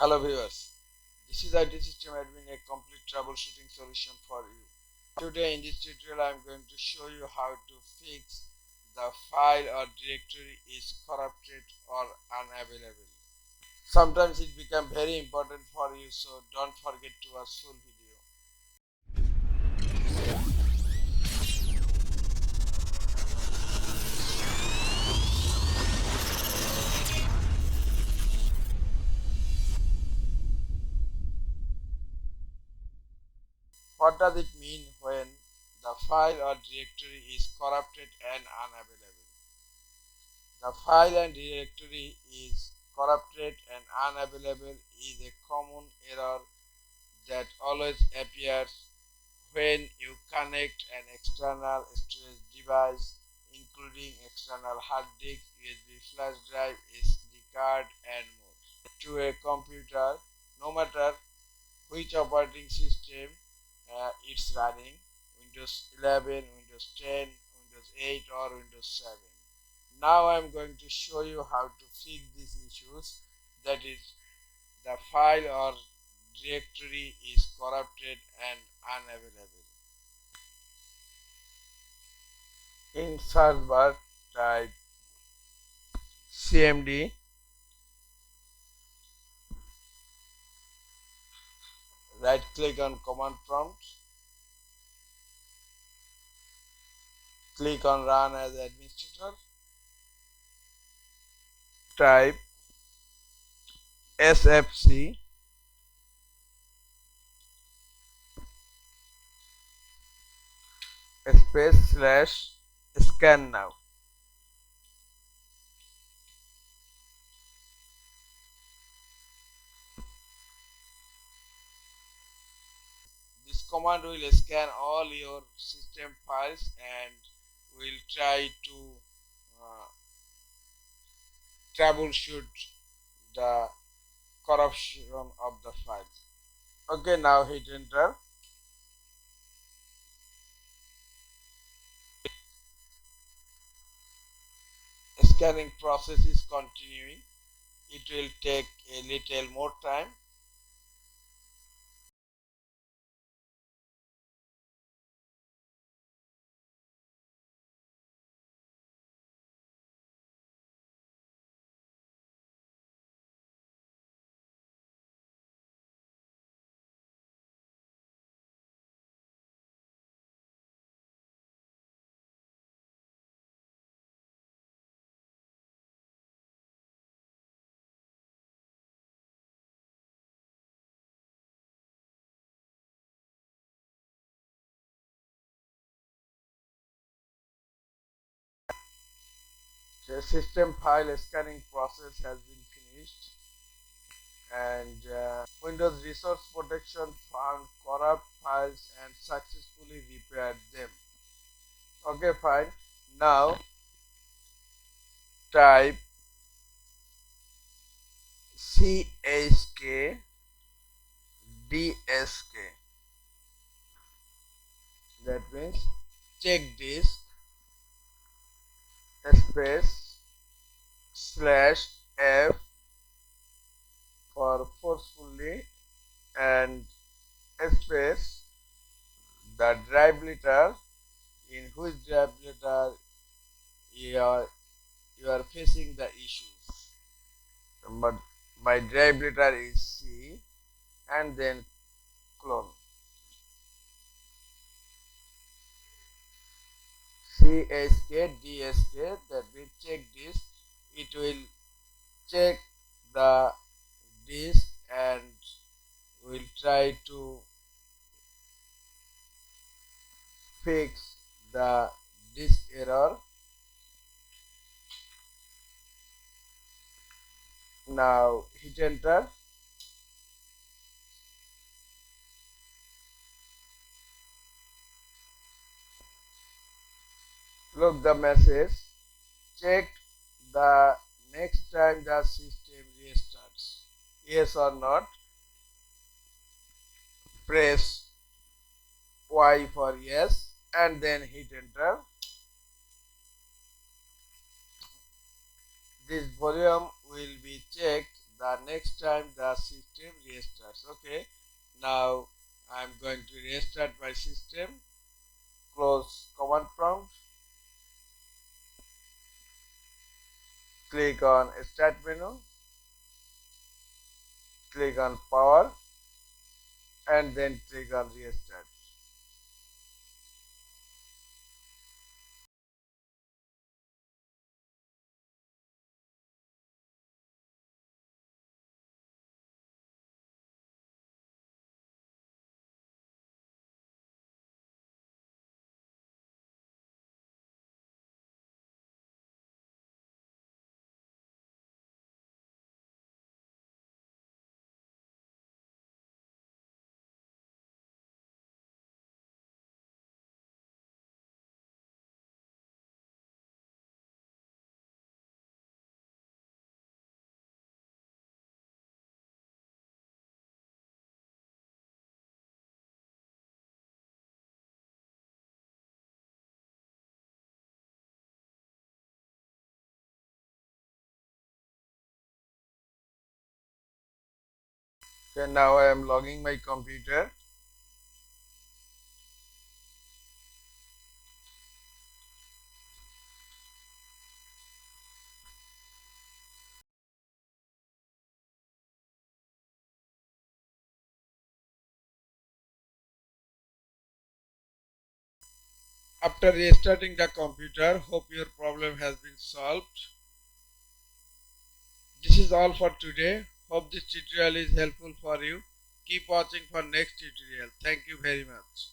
Hello viewers, this is IT System Admin, a complete troubleshooting solution for you. Today in this tutorial I am going to show you how to fix the file or directory is corrupted or unavailable. Sometimes it becomes very important for you, so don't forget to watch full video. What does it mean when the file or directory is corrupted and unavailable? The file and directory is corrupted and unavailable is a common error that always appears when you connect an external storage device, including external hard disk, USB flash drive, SD card, and more, to a computer, no matter which operating system it's running, Windows 11, Windows 10, Windows 8, or Windows 7. Now I'm going to show you how to fix these issues, that is, the file or directory is corrupted and unavailable. In search bar, type cmd, right click on command prompt, click on run as administrator, type sfc space / scan now. This command will scan all your system files and will try to uh, troubleshoot the corruption of the file. Okay, now hit enter. Scanning process is continuing. It will take a little more time. The system file scanning process has been finished, and Windows Resource Protection found corrupt files and successfully repaired them. Okay, fine. Now type chk dsk, that means check disk space /f for forcefully and space the drive letter in which drive letter you are facing the issues. But my drive letter is C, and then clone chk dsk, that means check disk. It will check the disk and will try to fix the disk error. Now hit enter. Look the message. Check the next time the system restarts. Yes or not. Press Y for yes and then hit enter. This volume will be checked. the next time the system restarts. Okay, now I'm going to restart my system. Close command prompt, click on start menu, click on power, and then click on restart. Okay, now I am logging my computer. After restarting the computer, hope your problem has been solved. This is all for today. Hope this tutorial is helpful for you. Keep watching for next tutorial. Thank you very much.